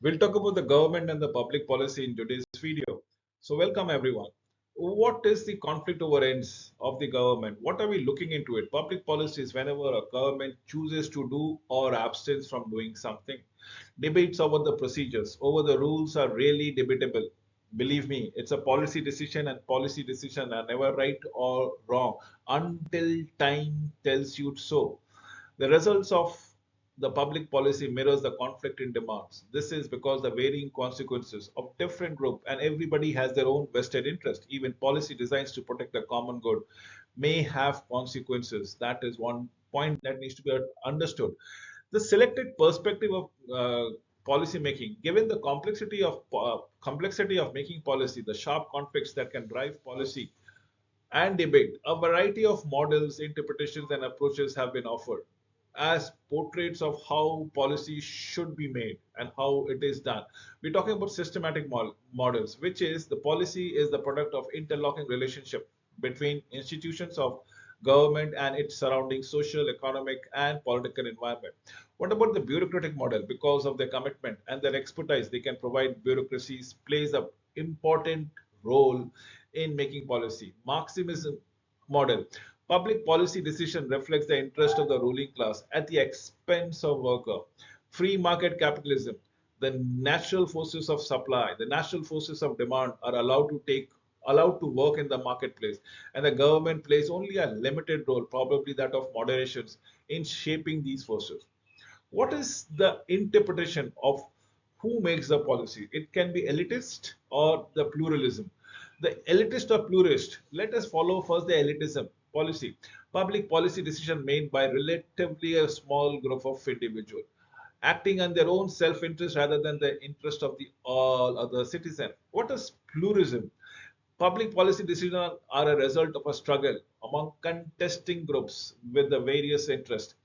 We'll talk about the government and the public policy in today's video. So, welcome everyone. What is the conflict over ends of the government? What are we looking into it? Public policy is whenever a government chooses to do or abstains from doing something. Debates over the procedures, over the rules are really debatable. Believe me, it's a policy decision, and policy decisions are never right or wrong until time tells you so. The results of the public policy mirrors the conflict in demands. This is because the varying consequences of different groups and everybody has their own vested interest. Even policy designs to protect the common good may have consequences. That is one point that needs to be understood. The selected perspective of policy making, given the complexity of making policy, the sharp conflicts that can drive policy and debate. A variety of models, interpretations, and approaches have been offered as portraits of how policy should be made and how it is done. We're talking about systematic models, which is the policy is the product of interlocking relationship between institutions of government and its surrounding social, economic, and political environment. What about the bureaucratic model? Because of their commitment and their expertise, they can provide bureaucracies plays a important role in making policy. Marxism model. Public policy decision reflects the interest of the ruling class at the expense of worker. Free market capitalism. The natural forces of supply, the natural forces of demand are allowed to work in the marketplace, and the government plays only a limited role, probably that of moderations, in shaping these forces. What is the interpretation of who makes the policy? It can be elitist or the pluralism. The elitist or pluralist, let us follow first the elitism policy. Public policy decision made by relatively a small group of individuals acting on their own self-interest rather than the interest of the all other citizen. What is pluralism? Public policy decisions are a result of a struggle among contesting groups with the various interests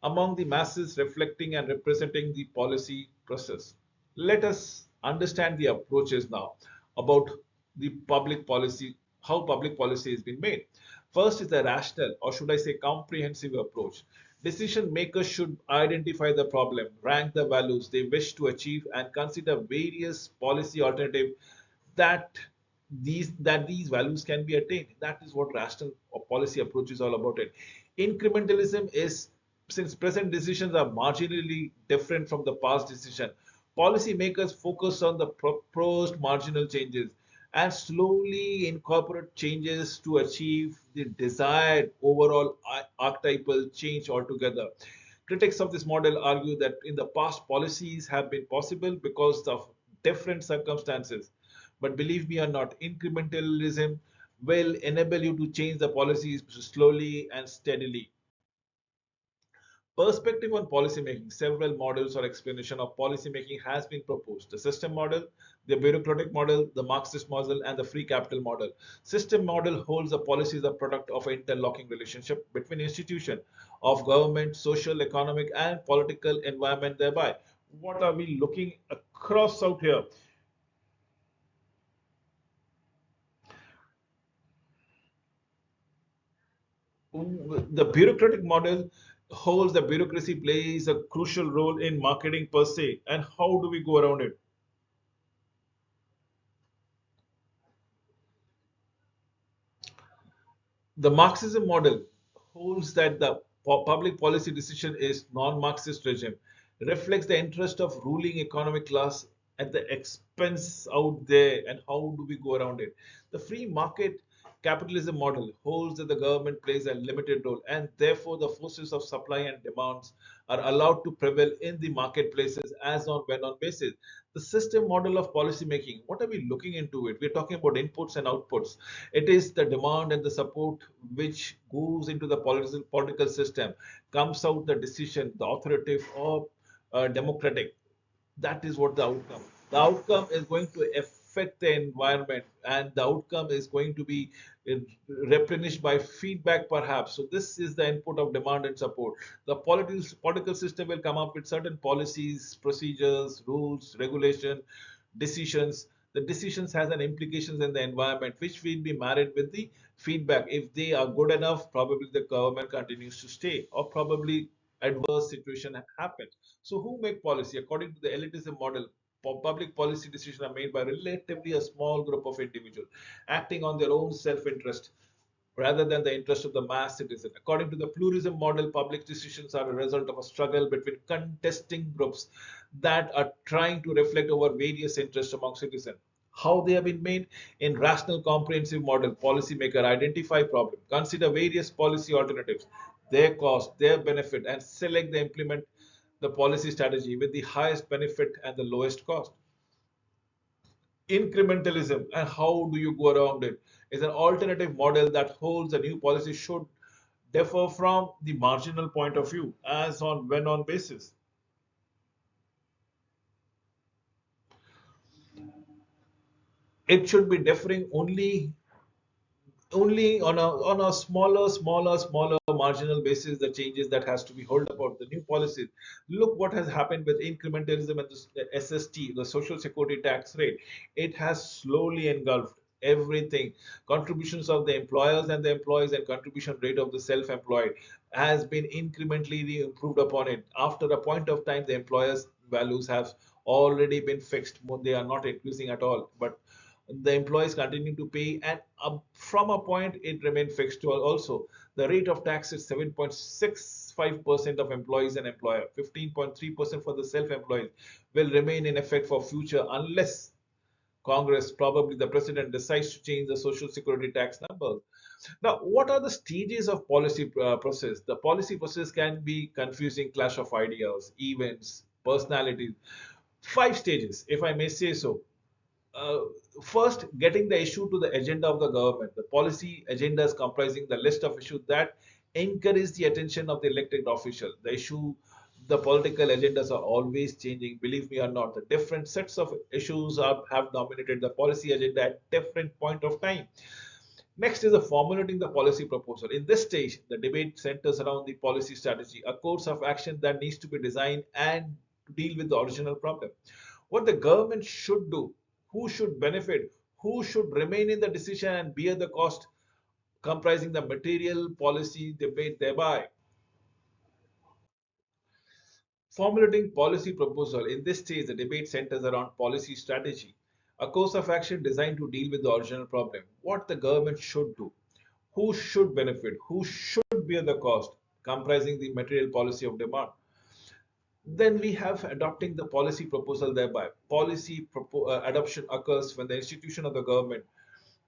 among the masses reflecting and representing the policy process. Let us understand the approaches now about the public policy, how public policy has been made. First is the rational, or should I say comprehensive approach. Decision makers should identify the problem, rank the values they wish to achieve, and consider various policy alternatives that these values can be attained. That is what rational or policy approach is all about. It incrementalism is, since present decisions are marginally different from the past decision, policymakers focus on the proposed marginal changes and slowly incorporate changes to achieve the desired overall archetypal change altogether. Critics of this model argue that in the past policies have been possible because of different circumstances. But believe me or not, incrementalism will enable you to change the policies slowly and steadily. Perspective on policymaking. Several models or explanation of policymaking has been proposed. The system model, the bureaucratic model, the Marxist model, and the free capital model. System model holds the policy as a product of an interlocking relationship between institution of government, social, economic, and political environment thereby. What are we looking across out here? The bureaucratic model holds the bureaucracy plays a crucial role in marketing per se. And how do we go around it? The Marxism model holds that the public policy decision is non-Marxist regime, reflects the interest of ruling economic class at the expense out there, and how do we go around it? The free market capitalism model holds that the government plays a limited role and therefore the forces of supply and demands are allowed to prevail in the marketplaces as on when on basis. The system model of policy making, what are we looking into it? We're talking about inputs and outputs. It is the demand and the support which goes into the political system, comes out the decision, the authoritative or democratic. That is what the outcome. The outcome is going to affect the environment, and the outcome is going to be uh, replenished by feedback, perhaps. So this is the input of demand and support. The political system will come up with certain policies, procedures, rules, regulation, decisions. The decisions has an implications in the environment, which will be married with the feedback. If they are good enough, probably the government continues to stay, or probably adverse situation happens. So who make policy? According to the elitism model, public policy decisions are made by relatively a small group of individuals acting on their own self-interest rather than the interest of the mass citizen. According to the pluralism model, public decisions are a result of a struggle between contesting groups that are trying to reflect over various interests among citizens. How they have been made? In rational comprehensive model, policymaker identify problem, consider various policy alternatives, their cost, their benefit, and select the implement the policy strategy with the highest benefit and the lowest cost. Incrementalism, and how do you go around it, is an alternative model that holds a new policy should differ from the marginal point of view as on when on basis. It should be differing only on a smaller marginal basis, the changes that has to be held about the new policies. Look what has happened with incrementalism and the SST, the social security tax rate. It has slowly engulfed everything. Contributions of the employers and the employees and contribution rate of the self-employed has been incrementally improved upon it. After a point of time, the employers values have already been fixed. They are not increasing at all, but the employees continue to pay, and from a point it remained fixed to also. The rate of tax is 7.65% of employees and employer, 15.3% for the self-employed will remain in effect for future unless Congress, probably the president, decides to change the social security tax number. Now, what are the stages of policy process? The policy process can be confusing clash of ideas, events, personalities. Five stages, if I may say so. uh, First, getting the issue to the agenda of the government. The policy agenda is comprising the list of issues that encourage the attention of the elected official. The political agendas are always changing, believe me or not. The different sets of issues have dominated the policy agenda at different point of time. Next is the formulating the policy proposal. In this stage, the debate centers around the policy strategy, a course of action that needs to be designed and to deal with the original problem. What the government should do, who should benefit, who should remain in the decision and bear the cost, comprising the material policy debate thereby. Formulating policy proposal. In this stage, the debate centers around policy strategy, a course of action designed to deal with the original problem. What the government should do, who should benefit, who should bear the cost, comprising the material policy of demand. Then we have adopting the policy proposal thereby. Adoption occurs when the institution of the government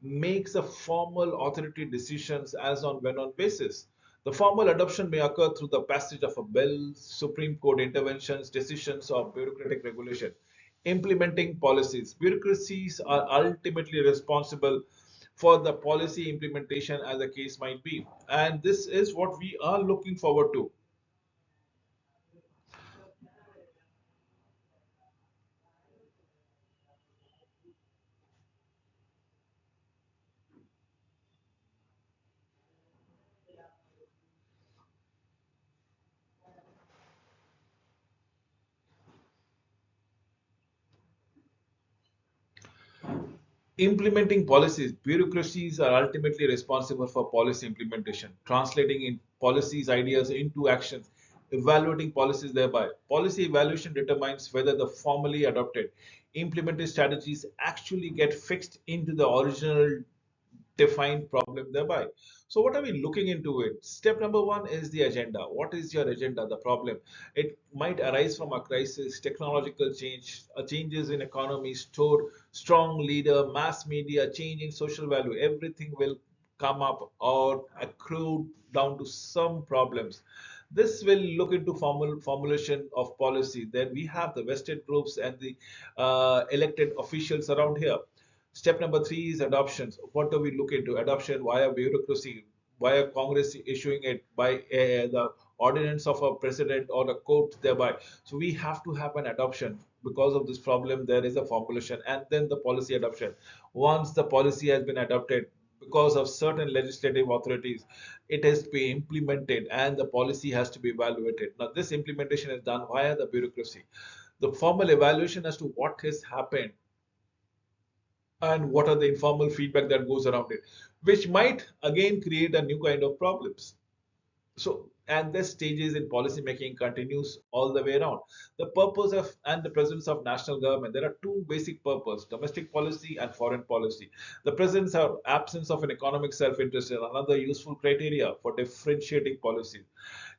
makes a formal authority decisions as on when on basis. The formal adoption may occur through the passage of a bill, Supreme Court interventions, decisions, or bureaucratic regulation. Implementing policies. Bureaucracies are ultimately responsible for the policy implementation as the case might be. And this is what we are looking forward to. Implementing policies. Bureaucracies are ultimately responsible for policy implementation, translating in policies ideas into actions, evaluating policies thereby. Policy evaluation determines whether the formally adopted implemented strategies actually get fixed into the original defined problem thereby. So what are we looking into it? Step number one is the agenda. What is your agenda? The problem. It might arise from a crisis, technological change, changes in economy, strong leader, mass media, change in social value. Everything will come up or accrue down to some problems. This will look into formulation of policy. Then we have the vested groups and the elected officials around here. Step number three is adoptions. What do we look into? Adoption via bureaucracy, via Congress issuing it, by the ordinance of a president or a court thereby. So we have to have an adoption. Because of this problem, there is a formulation and then the policy adoption. Once the policy has been adopted, because of certain legislative authorities, it has to be implemented and the policy has to be evaluated. Now, this implementation is done via the bureaucracy. The formal evaluation as to what has happened and what are the informal feedback that goes around it, which might again create a new kind of problems. So, and this stages in policy making continues all the way around. The purpose of and the presence of national government, there are two basic purposes: domestic policy and foreign policy. The presence or absence of an economic self-interest is another useful criteria for differentiating policies.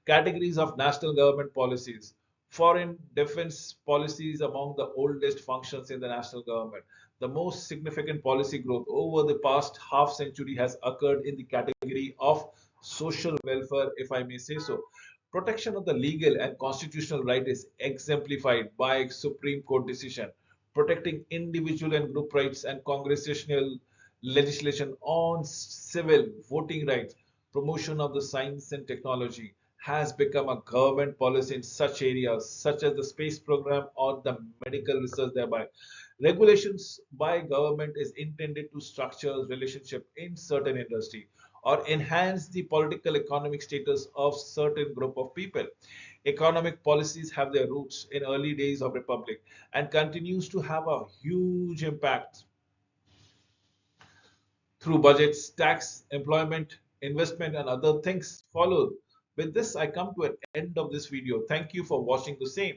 Categories of national government policies. Foreign defense policies among the oldest functions in the national government. The most significant policy growth over the past half century has occurred in the category of social welfare, if I may say so. Protection of the legal and constitutional right is exemplified by Supreme Court decision, protecting individual and group rights and congressional legislation on civil voting rights. Promotion of the science and technology has become a government policy in such areas such as the space program or the medical research thereby. Regulations by government is intended to structure relationship in certain industry or enhance the political economic status of certain group of people. Economic policies have their roots in early days of republic and continues to have a huge impact through budgets, tax, employment, investment, and other things followed. With this, I come to an end of this video. Thank you for watching the same.